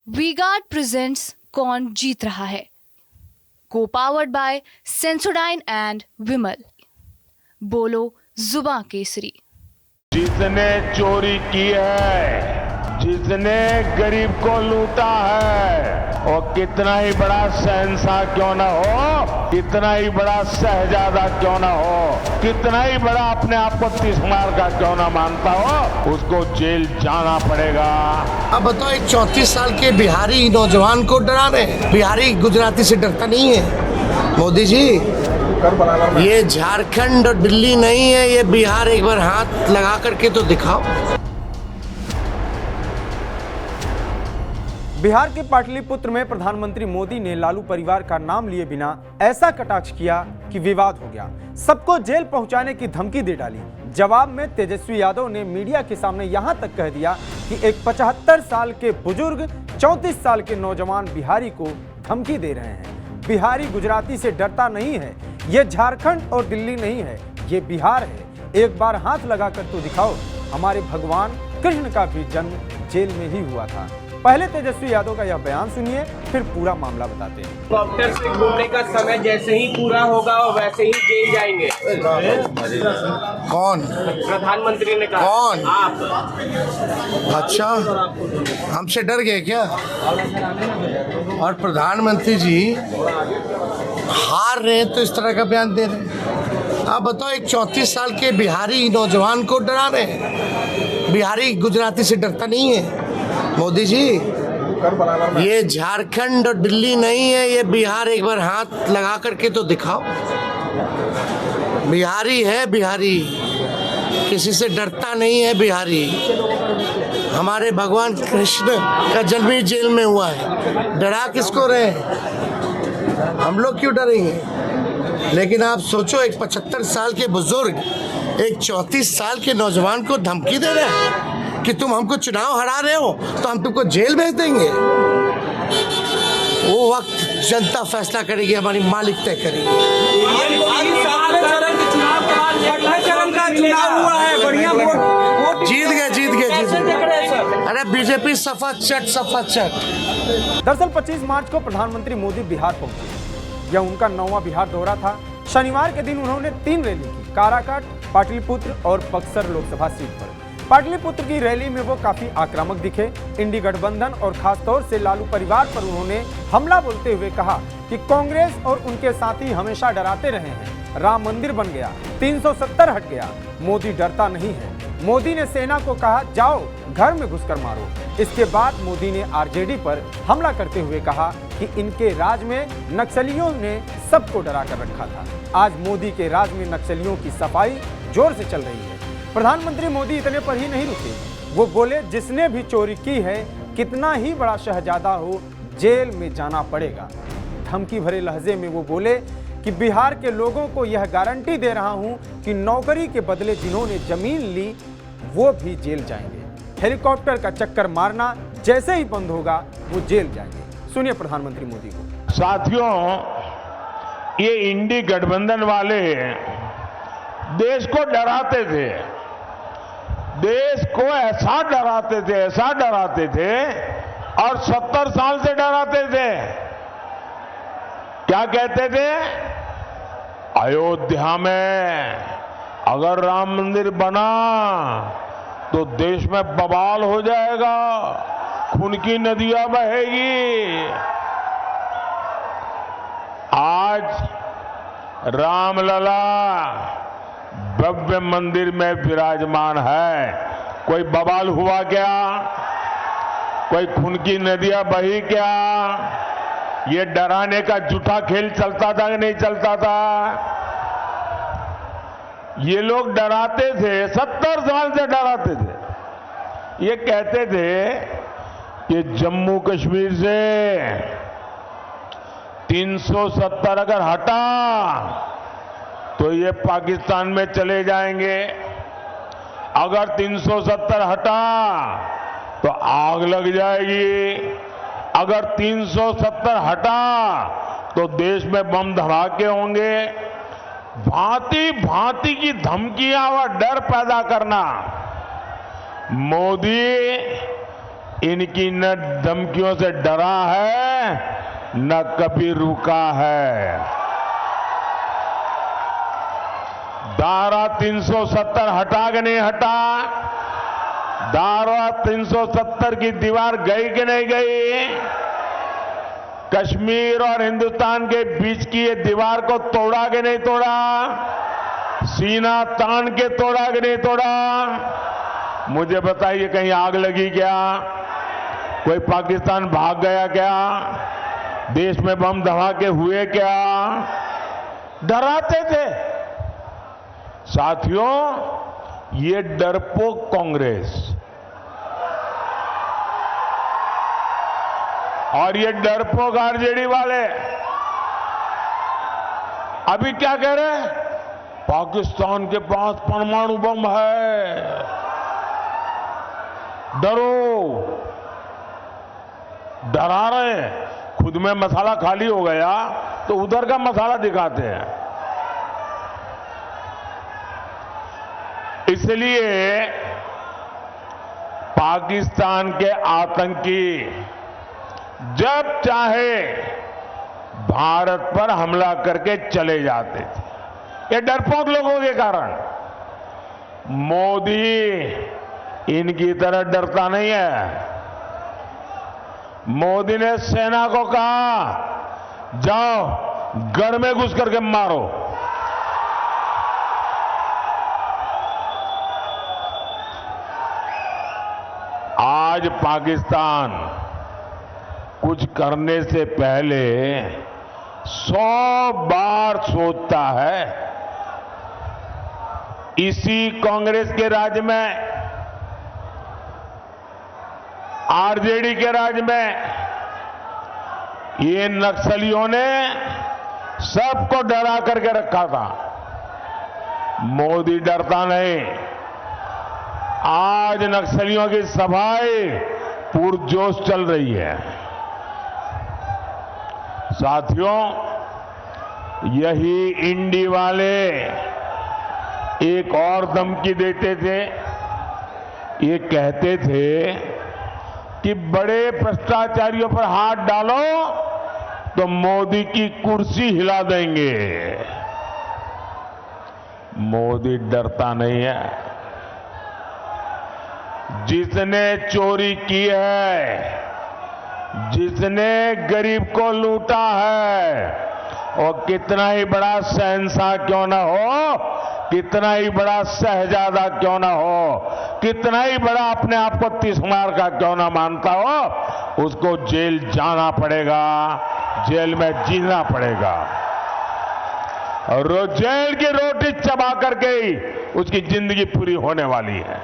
V-Guard presents कौन जीत रहा है, को पावर्ड बाय सेंसोडाइन एंड विमल। बोलो जुबां केसरी। जिसने चोरी की है, जिसने गरीब को लूटा है, और कितना ही बड़ा शहंशाह क्यों ना हो, कितना ही बड़ा शहजादा क्यों ना हो, कितना ही बड़ा अपने आप को तिस्मार का क्यों ना मानता हो, उसको जेल जाना पड़ेगा। अब बताओ, एक 34 साल के बिहारी नौजवान को डरा रहे हैं। बिहारी गुजराती से डरता नहीं है। मोदी जी, ये झारखंड और दिल्ली नहीं है, ये बिहार। एक बार हाथ लगा करके तो दिखाओ। बिहार के पाटलिपुत्र में प्रधानमंत्री मोदी ने लालू परिवार का नाम लिए बिना ऐसा कटाक्ष किया कि विवाद हो गया। सबको जेल पहुंचाने की धमकी दे डाली। जवाब में तेजस्वी यादव ने मीडिया के सामने यहां तक कह दिया कि एक 75 साल के बुजुर्ग 34 साल के नौजवान बिहारी को धमकी दे रहे हैं। बिहारी गुजराती से डरता नहीं है। ये झारखंड और दिल्ली नहीं है, ये बिहार है। एक बार हाथ लगाकर तो दिखाओ। हमारे भगवान कृष्ण का भी जन्म जेल में ही हुआ था। पहले तेजस्वी यादव का यह बयान सुनिए, फिर पूरा मामला बताते हैं। हेलीकॉप्टर से घूमने का समय जैसे ही पूरा होगा वैसे ही जेल जाएंगे। कौन? प्रधानमंत्री ने कहा। कौन? आप। अच्छा, हमसे डर गए क्या? और प्रधानमंत्री जी हार रहे हैं तो इस तरह का बयान दे रहे हैं। आप बताओ, एक 34 साल के बिहारी नौजवान को डरा रहे हैं। बिहारी गुजराती से डरता नहीं है। मोदी जी, ये झारखंड और दिल्ली नहीं है, ये बिहार। एक बार हाथ लगा करके तो दिखाओ। बिहारी है, बिहारी किसी से डरता नहीं है। बिहारी, हमारे भगवान कृष्ण का जन्म ही जेल में हुआ है। डरा किसको रहे हैं? हम लोग क्यों डरेंगे? लेकिन आप सोचो, एक 75 साल के बुजुर्ग एक 34 साल के नौजवान को धमकी दे रहे हैं कि तुम हमको चुनाव हरा रहे हो तो हम तुमको जेल भेज देंगे। वो वक्त जनता फैसला करेगी, हमारी मालिक तय करेगी। जीत गए। अरे बीजेपी सफा चट। दरअसल 25 मार्च को प्रधानमंत्री मोदी बिहार पहुंचे। यह उनका 9वां बिहार दौरा था। शनिवार के दिन उन्होंने 3 रैली की, काराकाट, पाटलिपुत्र और बक्सर लोकसभा सीट पर। पाटलिपुत्र की रैली में वो काफी आक्रामक दिखे। इंडी गठबंधन और खासतौर से लालू परिवार पर उन्होंने हमला बोलते हुए कहा कि कांग्रेस और उनके साथी हमेशा डराते रहे हैं। राम मंदिर बन गया, 370 हट गया, मोदी डरता नहीं है। मोदी ने सेना को कहा, जाओ घर में घुसकर मारो। इसके बाद मोदी ने आरजेडी पर हमला करते हुए कहा कि इनके राज में नक्सलियों ने सबको डरा कर रखा था। आज मोदी के राज में नक्सलियों की सफाई जोर से चल रही है। प्रधानमंत्री मोदी इतने पर ही नहीं रुके। वो बोले, जिसने भी चोरी की है, कितना ही बड़ा शहजादा हो, जेल में जाना पड़ेगा। धमकी भरे लहजे में वो बोले कि बिहार के लोगों को यह गारंटी दे रहा हूं कि नौकरी के बदले जिन्होंने जमीन ली वो भी जेल जाएंगे। हेलीकॉप्टर का चक्कर मारना जैसे ही बंद होगा वो जेल जाएंगे। सुनिए प्रधानमंत्री मोदी को। साथियों, ये इंडी गठबंधन वाले देश को डराते थे। देश को ऐसा डराते थे और 70 साल से डराते थे। क्या कहते थे? अयोध्या में अगर राम मंदिर बना तो देश में बवाल हो जाएगा, खून की नदियां बहेगी। आज रामलला भव्य मंदिर में विराजमान है। कोई बवाल हुआ क्या? कोई खून की नदियां बही क्या? ये डराने का झूठा खेल चलता था कि नहीं चलता था? ये लोग डराते थे, 70 साल से डराते थे। ये कहते थे कि जम्मू कश्मीर से 370 अगर हटा तो ये पाकिस्तान में चले जाएंगे। अगर 370 हटा तो आग लग जाएगी। अगर 370 हटा तो देश में बम धमाके होंगे। भांति भांति की धमकियां व डर पैदा करना मोदी इनकी न धमकियों से डरा है न कभी रुका है। धारा 370 हटा के नहीं हटा, धारा 370 की दीवार गई कि नहीं गई, कश्मीर और हिंदुस्तान के बीच की ये दीवार को तोड़ा कि नहीं तोड़ा, सीना तान के तोड़ा कि नहीं तोड़ा। मुझे बताइए कहीं आग लगी क्या, कोई पाकिस्तान भाग गया क्या, देश में बम धमाके हुए क्या, डराते थे। साथियों, ये डरपोक कांग्रेस और ये डरपोक आरजेडी वाले अभी क्या कह रहे हैं, पाकिस्तान के पास परमाणु बम है, डरो, डरा रहे हैं। खुद में मसाला खाली हो गया तो उधर का मसाला दिखाते हैं। इसलिए पाकिस्तान के आतंकी जब चाहे भारत पर हमला करके चले जाते थे, ये डरपोक लोगों के कारण। मोदी इनकी तरह डरता नहीं है। मोदी ने सेना को कहा, जाओ घर में घुस करके मारो। आज पाकिस्तान कुछ करने से पहले 100 बार सोचता है। इसी कांग्रेस के राज में, आरजेडी के राज में ये नक्सलियों ने सबको डरा करके रखा था। मोदी डरता नहीं। आज नक्सलियों की सफाई पुरजोश चल रही है। साथियों, यही इंडी वाले एक और धमकी देते थे। ये कहते थे कि बड़े भ्रष्टाचारियों पर हाथ डालो तो मोदी की कुर्सी हिला देंगे। मोदी डरता नहीं है। जिसने चोरी की है, जिसने गरीब को लूटा है, और कितना ही बड़ा शहंशाह क्यों ना हो, कितना ही बड़ा शहजादा क्यों ना हो, कितना ही बड़ा अपने आप को तीसमार का क्यों ना मानता हो, उसको जेल जाना पड़ेगा, जेल में जीना पड़ेगा। और रोज जेल की रोटी चबा करके ही उसकी जिंदगी पूरी होने वाली है।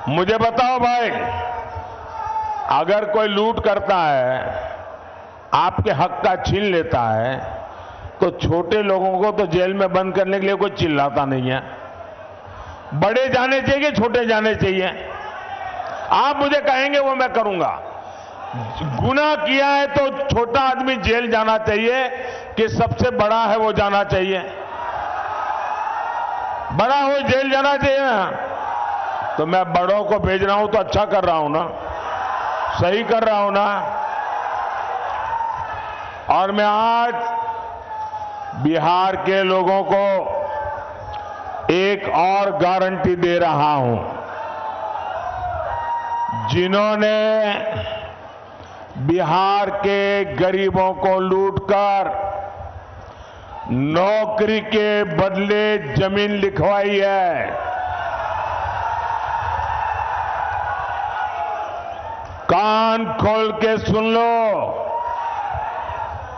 मुझे बताओ भाई, अगर कोई लूट करता है, आपके हक का छीन लेता है, तो छोटे लोगों को तो जेल में बंद करने के लिए कोई चिल्लाता नहीं है। बड़े जाने चाहिए, छोटे जाने चाहिए। आप मुझे कहेंगे वो मैं करूंगा। गुनाह किया है तो छोटा आदमी जेल जाना चाहिए कि सबसे बड़ा है वो जाना चाहिए? बड़ा हो जेल जाना चाहिए ना। तो मैं बड़ों को भेज रहा हूं तो अच्छा कर रहा हूं ना, सही कर रहा हूं ना। और मैं आज बिहार के लोगों को एक और गारंटी दे रहा हूं। जिन्होंने बिहार के गरीबों को लूटकर नौकरी के बदले जमीन लिखवाई है, कान खोल के सुन लो,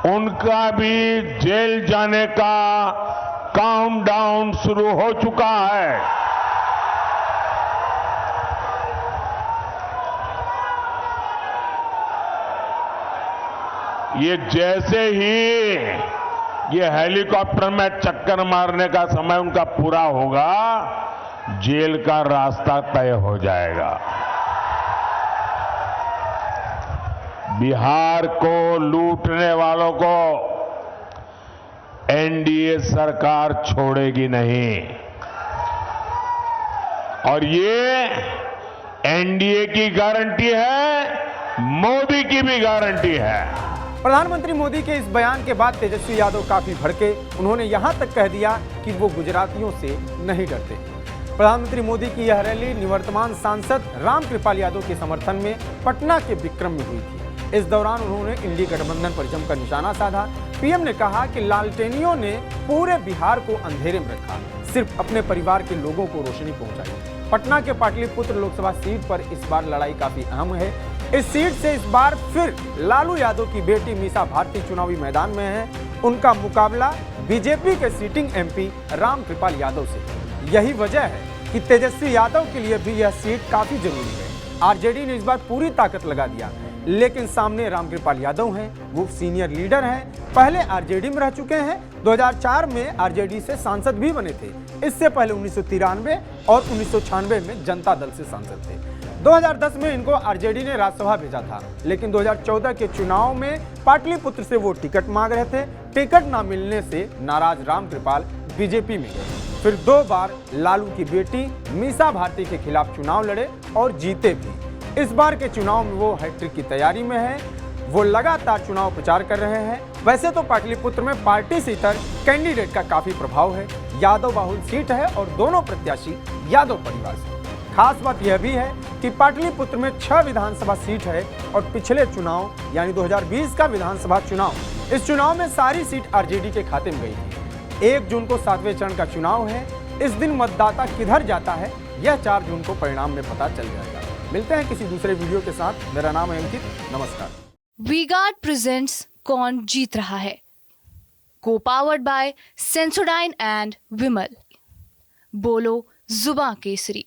उनका भी जेल जाने का काउंटडाउन शुरू हो चुका है। ये जैसे ही ये हेलीकॉप्टर में चक्कर मारने का समय उनका पूरा होगा, जेल का रास्ता तय हो जाएगा। बिहार को लूटने वालों को एनडीए सरकार छोड़ेगी नहीं। और ये एनडीए की गारंटी है, मोदी की भी गारंटी है। प्रधानमंत्री मोदी के इस बयान के बाद तेजस्वी यादव काफी भड़के। उन्होंने यहां तक कह दिया कि वो गुजरातियों से नहीं डरते। प्रधानमंत्री मोदी की यह रैली निवर्तमान सांसद रामकृपाल यादव के समर्थन में पटना के विक्रम में हुई थी। इस दौरान उन्होंने इंडी गठबंधन पर जमकर निशाना साधा। पीएम ने कहा कि लालटेनियों ने पूरे बिहार को अंधेरे में रखा, सिर्फ अपने परिवार के लोगों को रोशनी पहुंचाई। पटना के पाटलिपुत्र लोकसभा सीट पर इस बार लड़ाई काफी अहम है। इस सीट से इस बार फिर लालू यादव की बेटी मीसा भारती चुनावी मैदान में है। उनका मुकाबला बीजेपी के सिटिंग एमपी रामकृपाल यादव से। यही वजह है कि तेजस्वी यादव के लिए भी यह सीट काफी जरूरी है। आरजेडी ने इस बार पूरी ताकत लगा दिया, लेकिन सामने रामकृपाल यादव हैं। वो सीनियर लीडर हैं, पहले आरजेडी में रह चुके हैं। 2004 में आरजेडी से सांसद भी बने थे। इससे पहले 1993 और 1996 में जनता दल से सांसद थे। 2010 में इनको आरजेडी ने राज्यसभा भेजा था, लेकिन 2014 के चुनाव में पाटलिपुत्र से वो टिकट मांग रहे थे। टिकट ना मिलने से नाराज रामकृपाल बीजेपी में गए। फिर 2 बार लालू की बेटी मीसा भारती के खिलाफ चुनाव लड़े और जीते भी। इस बार के चुनाव में वो हैट्रिक की तैयारी में है। वो लगातार चुनाव प्रचार कर रहे हैं। वैसे तो पाटलिपुत्र में पार्टी से इतर कैंडिडेट का काफी प्रभाव है। यादव बाहुल सीट है और दोनों प्रत्याशी यादव परिवार से। खास बात यह भी है कि पाटलिपुत्र में 6 विधानसभा सीट है और पिछले चुनाव यानी 2020 का विधानसभा चुनाव, इस चुनाव में सारी सीट आरजेडी के खाते में गई थी। 1 जून को 7वें चरण का चुनाव है। इस दिन मतदाता किधर जाता है, यह 4 जून को परिणाम में पता चल जाएगा। मिलते हैं किसी दूसरे वीडियो के साथ। मेरा नाम है अंकित। नमस्कार। वीगार्ड प्रेजेंट्स कौन जीत रहा है, को पावर्ड बाय सेंसोडाइन एंड विमल। बोलो जुबां केसरी।